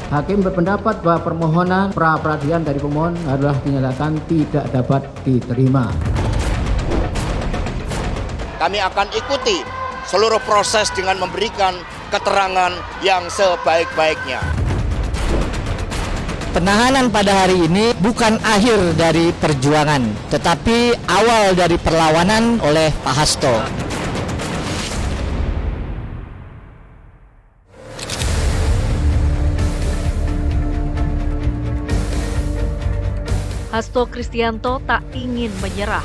Hakim berpendapat bahwa permohonan pra-peradilan dari pemohon adalah dinyatakan tidak dapat diterima. Kami akan ikuti seluruh proses dengan memberikan keterangan yang sebaik-baiknya. Penahanan pada hari ini bukan akhir dari perjuangan, tetapi awal dari perlawanan oleh Pak Hasto. Hasto Kristianto tak ingin menyerah,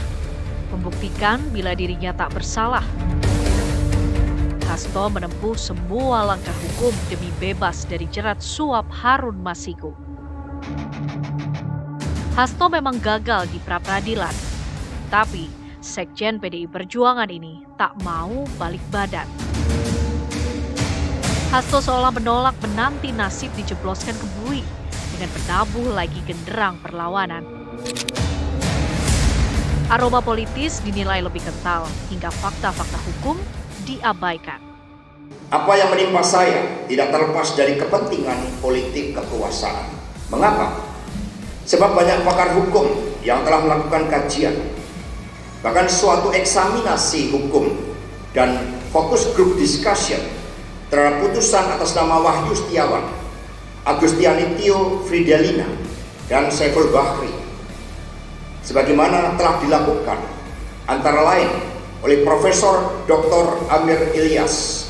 membuktikan bila dirinya tak bersalah. Hasto menempuh semua langkah hukum demi bebas dari jerat suap Harun Masiku. Hasto memang gagal di pra-peradilan, tapi Sekjen PDI Perjuangan ini tak mau balik badan. Hasto seolah menolak menanti nasib dijebloskan ke bui dengan menabuh lagi genderang perlawanan. Aroma politis dinilai lebih kental hingga fakta-fakta hukum diabaikan. Apa yang menimpa saya tidak terlepas dari kepentingan politik kekuasaan. Mengapa? Sebab banyak pakar hukum yang telah melakukan kajian, bahkan suatu eksaminasi hukum dan fokus group discussion terhadap putusan atas nama Wahyu Setiawan, Agustiani Tio Fridelina, dan Saiful Bahri, sebagaimana telah dilakukan antara lain oleh Profesor Dr. Amir Ilyas,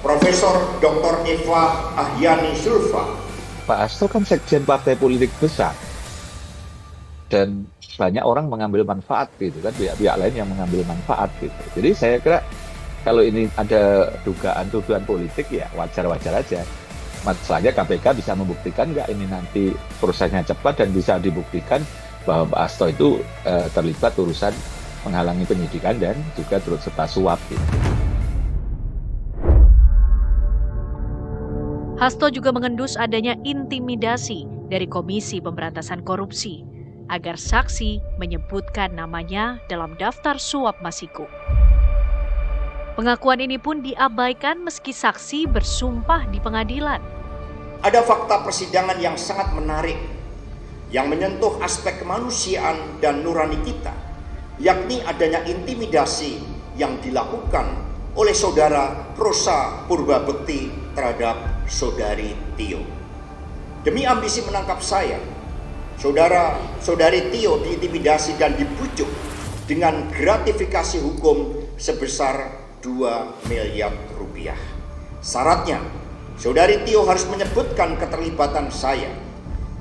Profesor Dr. Eva Ahyani Sulfa. Pak Hasto kan sekjen partai politik besar dan banyak orang mengambil manfaat gitu kan, pihak-pihak lain yang mengambil manfaat gitu. Jadi saya kira kalau ini ada dugaan tuduhan politik ya wajar-wajar aja. Masalahnya KPK bisa membuktikan nggak ini nanti prosesnya cepat dan bisa dibuktikan bahwa Pak Hasto itu terlibat urusan menghalangi penyidikan dan juga turut serta suap. Gitu. Hasto juga mengendus adanya intimidasi dari Komisi Pemberantasan Korupsi agar saksi menyebutkan namanya dalam daftar suap Masiku. Pengakuan ini pun diabaikan meski saksi bersumpah di pengadilan. Ada fakta persidangan yang sangat menarik yang menyentuh aspek kemanusiaan dan nurani kita, yakni adanya intimidasi yang dilakukan oleh saudara Rosa Purbabekti terhadap saudari Tio. Demi ambisi menangkap saya, saudari Tio diintimidasi dan dibujuk dengan gratifikasi hukum sebesar 2 miliar rupiah. Syaratnya, saudari Tio harus menyebutkan keterlibatan saya.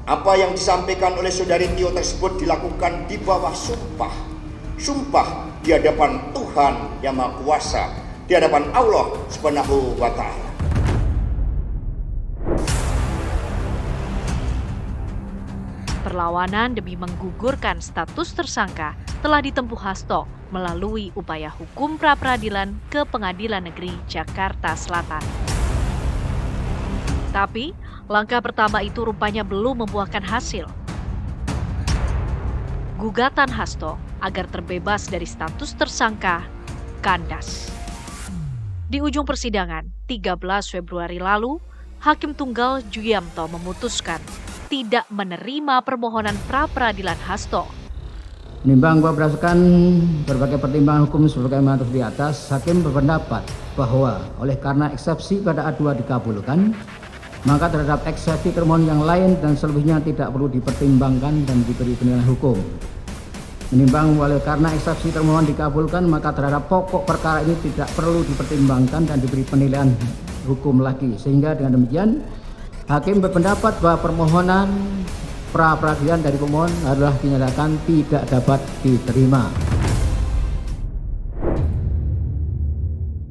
Apa yang disampaikan oleh saudari Tio tersebut dilakukan di bawah sumpah. Sumpah di hadapan Tuhan Yang Maha Kuasa, di hadapan Allah Subhanahu wa Ta'ala. Perlawanan demi menggugurkan status tersangka telah ditempuh Hasto melalui upaya hukum pra-peradilan ke Pengadilan Negeri Jakarta Selatan. Tapi, langkah pertama itu rupanya belum membuahkan hasil. Gugatan Hasto agar terbebas dari status tersangka kandas. Di ujung persidangan, 13 Februari lalu, Hakim Tunggal Juyamto memutuskan tidak menerima permohonan pra-peradilan Hasto. Menimbang bahwa berdasarkan berbagai pertimbangan hukum sebagaimana di atas, Hakim berpendapat bahwa oleh karena eksepsi pada A2 dikabulkan, maka terhadap eksepsi termohon yang lain dan selebihnya tidak perlu dipertimbangkan dan diberi penilaian hukum. Menimbang oleh karena eksepsi termohon dikabulkan, maka terhadap pokok perkara ini tidak perlu dipertimbangkan dan diberi penilaian hukum lagi. Sehingga dengan demikian, Hakim berpendapat bahwa permohonan pra-peradilan dari pemohon adalah dinyatakan tidak dapat diterima.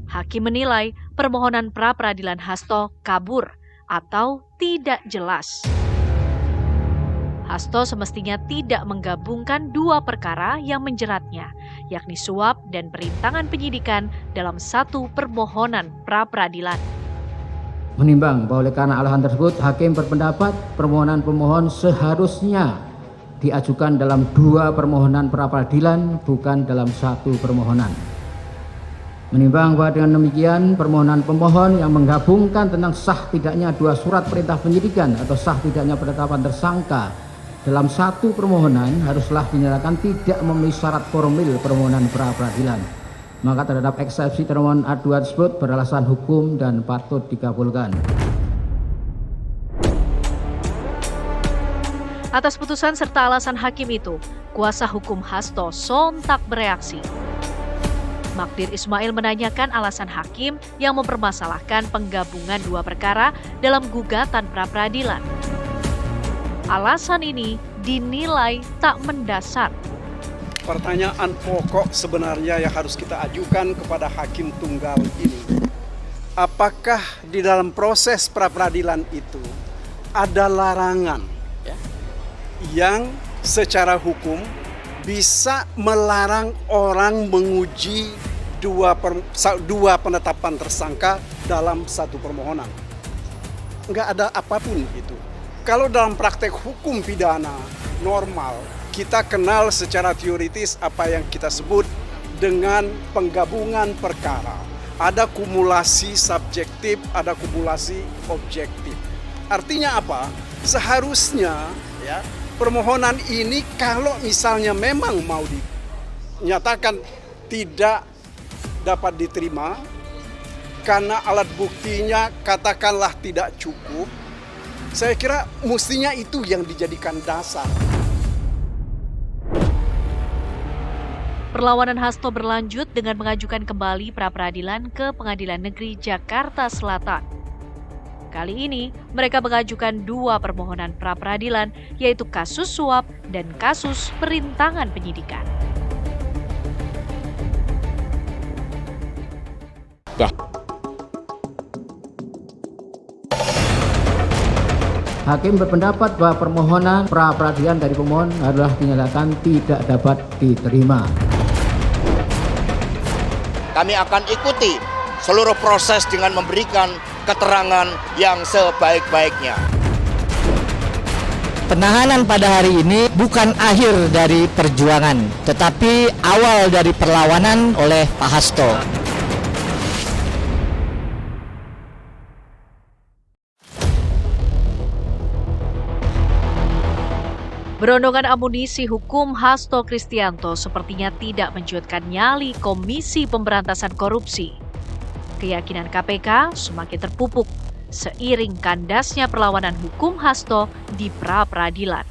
Hakim menilai permohonan pra-peradilan Hasto kabur atau tidak jelas. Hasto semestinya tidak menggabungkan dua perkara yang menjeratnya, yakni suap dan perintangan penyidikan dalam satu permohonan pra-peradilan. Menimbang bahwa oleh karena alasan tersebut, Hakim berpendapat permohonan pemohon seharusnya diajukan dalam dua permohonan pra-peradilan, bukan dalam satu permohonan. Menimbang bahwa dengan demikian permohonan pemohon yang menggabungkan tentang sah tidaknya dua surat perintah penyidikan atau sah tidaknya penetapan tersangka dalam satu permohonan haruslah dinyatakan tidak memenuhi syarat formil permohonan pra-peradilan. Maka terhadap eksepsi termohon A2 tersebut beralasan hukum dan patut dikabulkan. Atas putusan serta alasan hakim itu, kuasa hukum Hasto sontak bereaksi. Magdir Ismail menanyakan alasan hakim yang mempermasalahkan penggabungan dua perkara dalam gugatan pra-peradilan. Alasan ini dinilai tak mendasar. Pertanyaan pokok sebenarnya yang harus kita ajukan kepada hakim tunggal ini, apakah di dalam proses pra-peradilan itu ada larangan yang secara hukum bisa melarang orang menguji dua penetapan tersangka dalam satu permohonan? Enggak ada apapun itu. Kalau dalam praktek hukum pidana normal, kita kenal secara teoritis apa yang kita sebut dengan penggabungan perkara. Ada kumulasi subjektif, ada kumulasi objektif. Artinya apa? Seharusnya permohonan ini kalau misalnya memang mau dinyatakan tidak dapat diterima karena alat buktinya katakanlah tidak cukup, saya kira mestinya itu yang dijadikan dasar. Perlawanan Hasto berlanjut dengan mengajukan kembali pra-peradilan ke Pengadilan Negeri Jakarta Selatan. Kali ini, mereka mengajukan dua permohonan pra-peradilan, yaitu kasus suap dan kasus perintangan penyidikan. Hakim berpendapat bahwa permohonan pra-peradilan dari pemohon adalah dinyatakan tidak dapat diterima. Kami akan ikuti seluruh proses dengan memberikan keterangan yang sebaik-baiknya. Penahanan pada hari ini bukan akhir dari perjuangan, tetapi awal dari perlawanan oleh Pak Hasto. Berondongan amunisi hukum Hasto Kristianto sepertinya tidak mencuatkan nyali Komisi Pemberantasan Korupsi. Keyakinan KPK semakin terpupuk seiring kandasnya perlawanan hukum Hasto di pra-peradilan.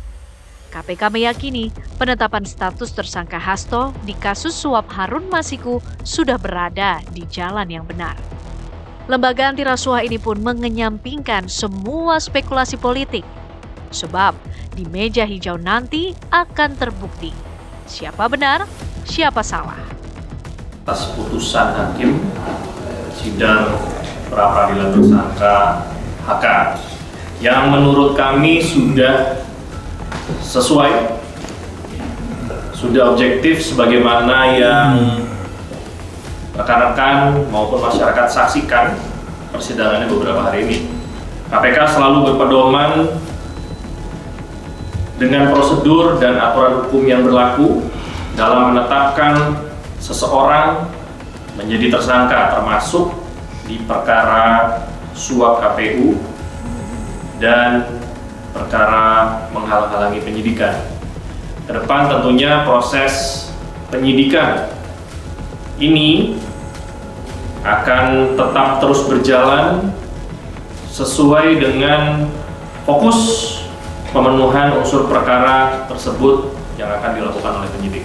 KPK meyakini penetapan status tersangka Hasto di kasus suap Harun Masiku sudah berada di jalan yang benar. Lembaga anti rasuah ini pun mengenyampingkan semua spekulasi politik. Sebab di meja hijau nanti akan terbukti siapa benar, siapa salah. Atas putusan hakim sidang pra-peradilan tersangka HK yang menurut kami sudah sesuai, sudah objektif sebagaimana yang rekan-rekan maupun masyarakat saksikan persidangannya beberapa hari ini. KPK selalu berpedoman dengan prosedur dan aturan hukum yang berlaku dalam menetapkan seseorang menjadi tersangka, termasuk di perkara suap KPU dan perkara menghalang-halangi penyidikan. Kedepan tentunya proses penyidikan ini akan tetap terus berjalan sesuai dengan fokus pemenuhan unsur perkara tersebut yang akan dilakukan oleh penyidik.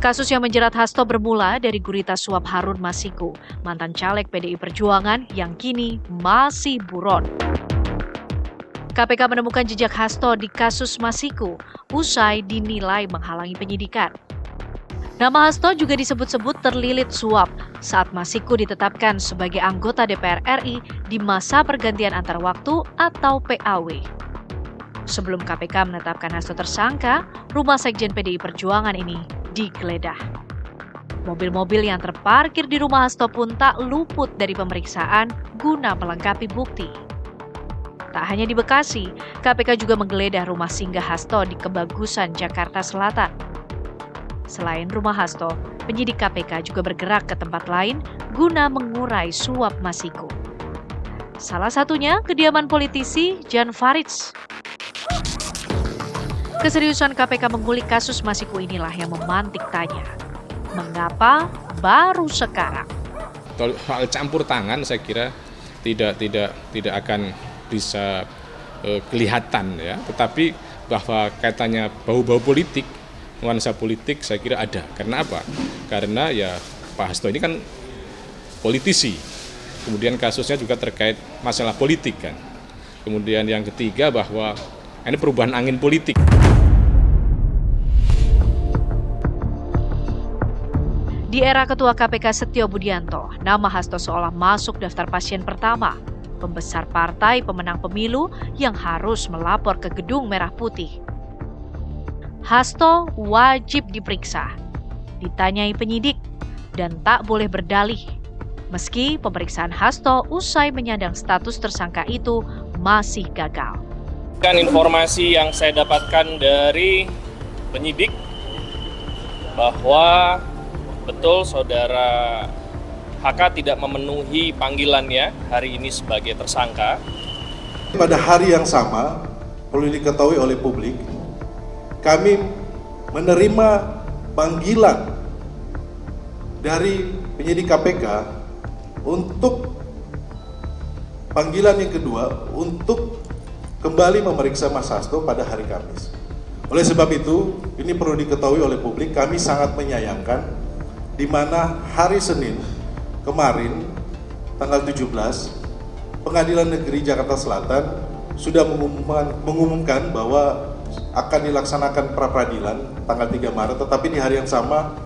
Kasus yang menjerat Hasto bermula dari gurita suap Harun Masiku, mantan caleg PDI Perjuangan yang kini masih buron. KPK menemukan jejak Hasto di kasus Masiku usai dinilai menghalangi penyidikan. Nama Hasto juga disebut-sebut terlilit suap saat Masiku ditetapkan sebagai anggota DPR RI di masa pergantian antar waktu atau PAW. Sebelum KPK menetapkan Hasto tersangka, rumah Sekjen PDI Perjuangan ini digeledah. Mobil-mobil yang terparkir di rumah Hasto pun tak luput dari pemeriksaan guna melengkapi bukti. Tak hanya di Bekasi, KPK juga menggeledah rumah singgah Hasto di Kebagusan, Jakarta Selatan. Selain rumah Hasto, penyidik KPK juga bergerak ke tempat lain guna mengurai suap Masiku. Salah satunya kediaman politisi Jan Faridz. Keseriusan KPK mengulik kasus Masiku inilah yang memantik tanya, mengapa baru sekarang? Soal campur tangan saya kira tidak akan bisa kelihatan ya, tetapi bahwa kaitannya bau-bau politik, nuansa politik saya kira ada. Karena apa? Karena ya Pak Hasto ini kan politisi, kemudian kasusnya juga terkait masalah politik kan. Kemudian yang ketiga bahwa ini perubahan angin politik. Di era Ketua KPK Setio Budianto, nama Hasto seolah masuk daftar pasien pertama, pembesar partai pemenang pemilu yang harus melapor ke Gedung Merah Putih. Hasto wajib diperiksa, ditanyai penyidik, dan tak boleh berdalih. Meski pemeriksaan Hasto usai menyandang status tersangka itu masih gagal. Informasi yang saya dapatkan dari penyidik bahwa betul saudara HK tidak memenuhi panggilannya hari ini sebagai tersangka. Pada hari yang sama, perlu diketahui oleh publik, kami menerima panggilan dari penyidik KPK untuk panggilan yang kedua untuk kembali memeriksa Mas Hasto pada hari Kamis. Oleh sebab itu, ini perlu diketahui oleh publik, kami sangat menyayangkan di mana hari Senin kemarin, tanggal 17, Pengadilan Negeri Jakarta Selatan sudah mengumumkan bahwa akan dilaksanakan pra-peradilan tanggal 3 Maret, tetapi di hari yang sama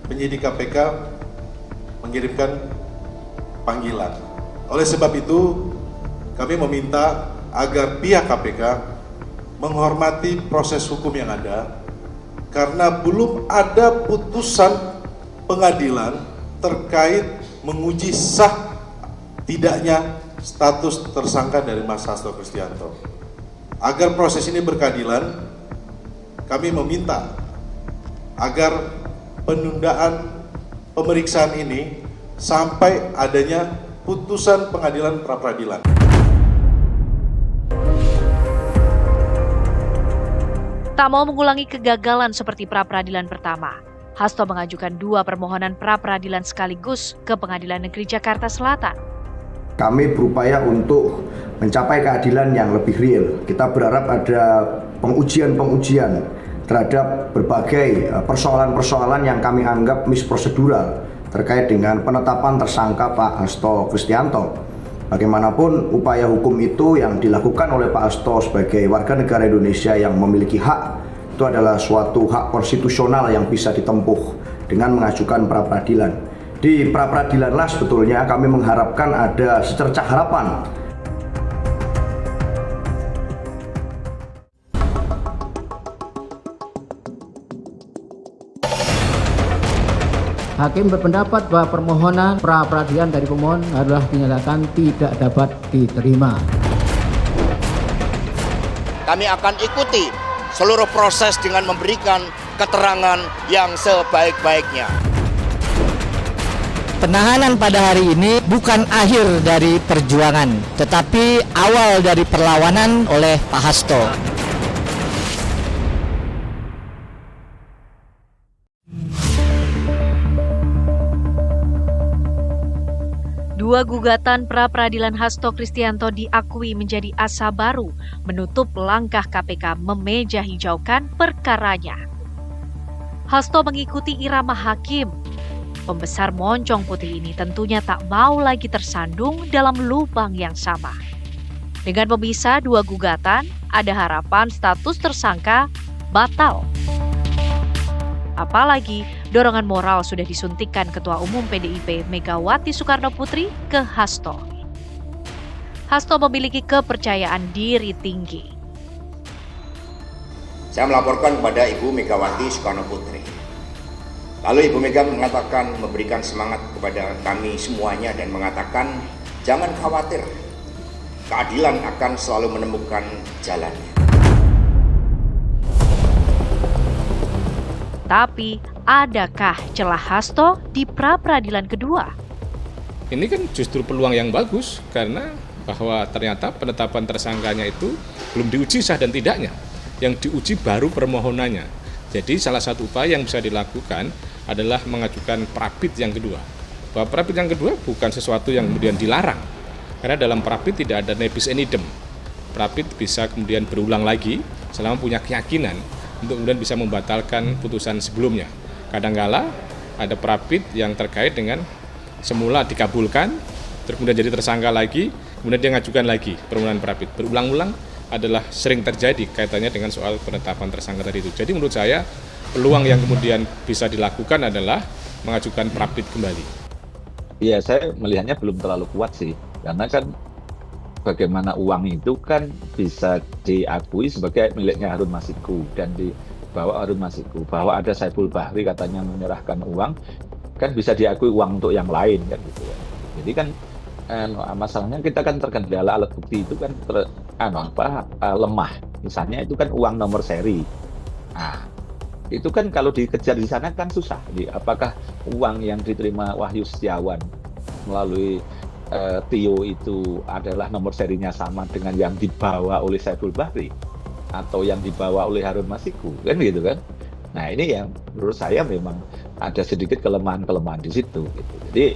penyidik KPK mengirimkan panggilan. Oleh sebab itu, kami meminta agar pihak KPK menghormati proses hukum yang ada, karena belum ada putusan pengadilan terkait menguji sah tidaknya status tersangka dari Mas Hasto Kristianto. Agar proses ini berkeadilan, kami meminta agar penundaan pemeriksaan ini sampai adanya putusan pengadilan pra-peradilan. Tak mau mengulangi kegagalan seperti pra-peradilan pertama, Hasto mengajukan 2 permohonan pra-peradilan sekaligus ke Pengadilan Negeri Jakarta Selatan. Kami berupaya untuk mencapai keadilan yang lebih real. Kita berharap ada pengujian-pengujian terhadap berbagai persoalan-persoalan yang kami anggap misprosedural terkait dengan penetapan tersangka Pak Hasto Kristianto. Bagaimanapun upaya hukum itu yang dilakukan oleh Pak Hasto sebagai warga negara Indonesia yang memiliki hak, itu adalah suatu hak konstitusional yang bisa ditempuh dengan mengajukan pra-peradilan. Di pra-peradilanlah sebetulnya kami mengharapkan ada secercah harapan. Hakim berpendapat bahwa permohonan pra-peradilan dari pemohon adalah dinyatakan tidak dapat diterima. Kami akan ikuti seluruh proses dengan memberikan keterangan yang sebaik-baiknya. Penahanan pada hari ini bukan akhir dari perjuangan, tetapi awal dari perlawanan oleh Pak Hasto. Dua gugatan pra-peradilan Hasto Kristianto diakui menjadi asa baru menutup langkah KPK memeja hijaukan perkaranya. Hasto mengikuti irama hakim. Pembesar moncong putih ini tentunya tak mau lagi tersandung dalam lubang yang sama. Dengan memisah 2 gugatan, ada harapan status tersangka batal. Apalagi dorongan moral sudah disuntikkan Ketua Umum PDIP Megawati Soekarno Putri ke Hasto. Hasto memiliki kepercayaan diri tinggi. Saya melaporkan kepada Ibu Megawati Soekarno Putri. Lalu Ibu Mega mengatakan, memberikan semangat kepada kami semuanya dan mengatakan, jangan khawatir, keadilan akan selalu menemukan jalannya. Tapi adakah celah Hasto di pra-peradilan kedua? Ini kan justru peluang yang bagus karena bahwa ternyata penetapan tersangkanya itu belum diuji sah dan tidaknya. Yang diuji baru permohonannya. Jadi salah satu upaya yang bisa dilakukan adalah mengajukan prapit yang kedua. Bahwa prapit yang kedua bukan sesuatu yang kemudian dilarang. Karena dalam prapit tidak ada nebis in idem. Prapit bisa kemudian berulang lagi selama punya keyakinan untuk kemudian bisa membatalkan putusan sebelumnya. Kadangkala ada prapit yang terkait dengan semula dikabulkan, terus kemudian jadi tersangka lagi, kemudian dia ngajukan lagi permohonan prapit. Berulang-ulang adalah sering terjadi kaitannya dengan soal penetapan tersangka tadi itu. Jadi menurut saya peluang yang kemudian bisa dilakukan adalah mengajukan prapit kembali. Iya, saya melihatnya belum terlalu kuat sih, karena kan bagaimana uang itu kan bisa diakui sebagai miliknya Harun Masiku dan dibawa Harun Masiku. Bahwa ada Saiful Bahri katanya menyerahkan uang, kan bisa diakui uang untuk yang lain kan gitu ya. Jadi kan masalahnya kita kan terkendala alat bukti itu kan lemah. Misalnya itu kan uang nomor seri. Nah, itu kan kalau dikejar di sana kan susah. Jadi, apakah uang yang diterima Wahyu Setiawan melalui Tio itu adalah nomor serinya sama dengan yang dibawa oleh Saiful Bahri atau yang dibawa oleh Harun Masiku, kan gitu kan? Nah, ini yang menurut saya memang ada sedikit kelemahan-kelemahan di situ. Gitu. Jadi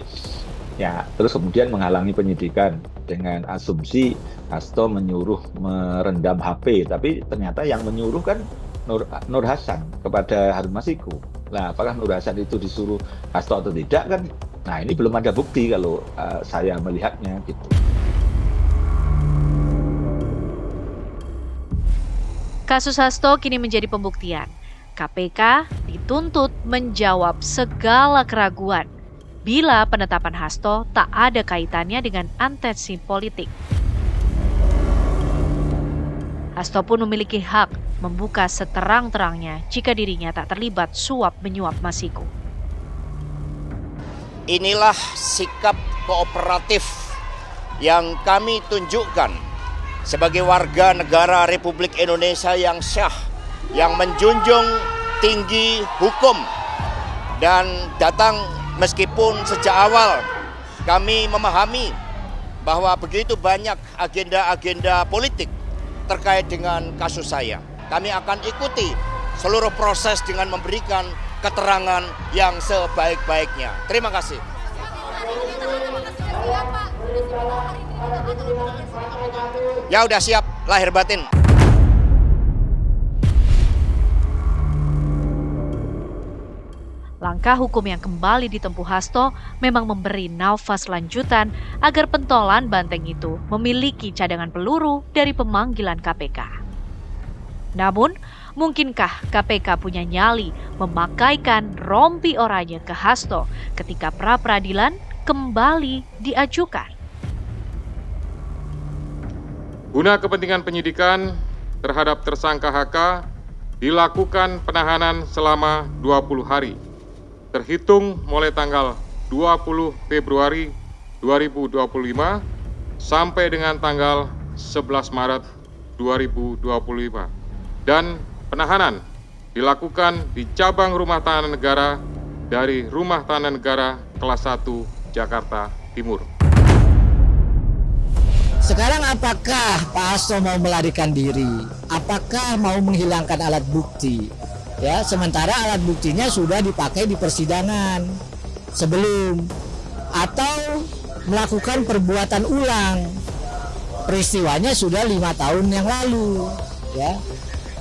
ya, terus kemudian menghalangi penyidikan dengan asumsi Hasto menyuruh merendam HP, tapi ternyata yang menyuruh kan Nur Hasan kepada Harun Masiku. Nah, apakah Nur Hasan itu disuruh Hasto atau tidak kan? Nah, ini belum ada bukti kalau saya melihatnya gitu. Kasus Hasto kini menjadi pembuktian. KPK dituntut menjawab segala keraguan bila penetapan Hasto tak ada kaitannya dengan antensi politik. Hasto pun memiliki hak membuka seterang-terangnya jika dirinya tak terlibat suap-menyuap Masiku. Inilah sikap kooperatif yang kami tunjukkan sebagai warga negara Republik Indonesia yang syah, yang menjunjung tinggi hukum, dan datang meskipun sejak awal kami memahami bahwa begitu banyak agenda-agenda politik terkait dengan kasus saya. Kami akan ikuti seluruh proses dengan memberikan keterangan yang sebaik-baiknya. Terima kasih. Ya udah siap lahir batin. Langkah hukum yang kembali ditempuh Hasto memang memberi nafas lanjutan agar pentolan banteng itu memiliki cadangan peluru dari pemanggilan KPK. Namun, mungkinkah KPK punya nyali memakaikan rompi oranye ke Hasto ketika pra-peradilan kembali diajukan? Guna kepentingan penyidikan terhadap tersangka HK dilakukan penahanan selama 20 hari. Terhitung mulai tanggal 20 Februari 2025 sampai dengan tanggal 11 Maret 2025. Dan penahanan dilakukan di cabang rumah tahanan negara dari Rumah Tahanan Negara kelas 1 Jakarta Timur. Sekarang apakah Pak Hasto mau melarikan diri? Apakah mau menghilangkan alat bukti? Ya, sementara alat buktinya sudah dipakai di persidangan sebelum, atau melakukan perbuatan ulang. Peristiwanya sudah 5 tahun yang lalu, ya.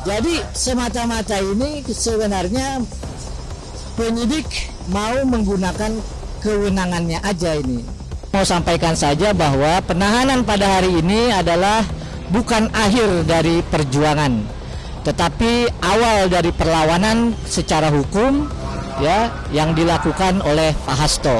Jadi semata-mata ini sebenarnya penyidik mau menggunakan kewenangannya aja ini. Mau sampaikan saja bahwa penahanan pada hari ini adalah bukan akhir dari perjuangan, tetapi awal dari perlawanan secara hukum ya yang dilakukan oleh Pak Hasto.